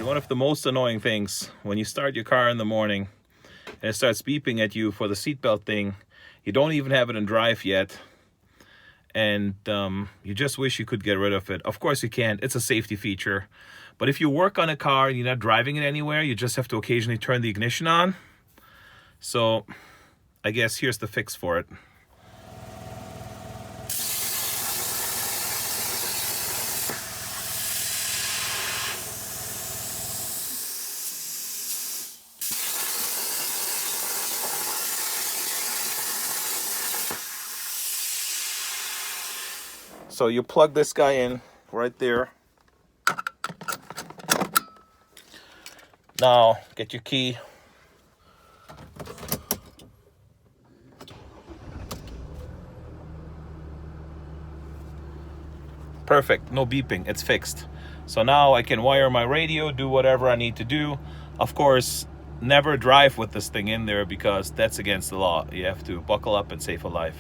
Alright, one of the most annoying things when you start your car in the morning and it starts beeping at you for the seatbelt thing, you don't even have it in drive yet, and you just wish you could get rid of it. Of course you can't, it's a safety feature. But if you work on a car and you're not driving it anywhere, you just have to occasionally turn the ignition on. So I guess here's the fix for it. So you plug this guy in right there. Now get your key. Perfect, no beeping, it's fixed. So now I can wire my radio, do whatever I need to do. Of course, never drive with this thing in there because that's against the law. You have to buckle up and save a life.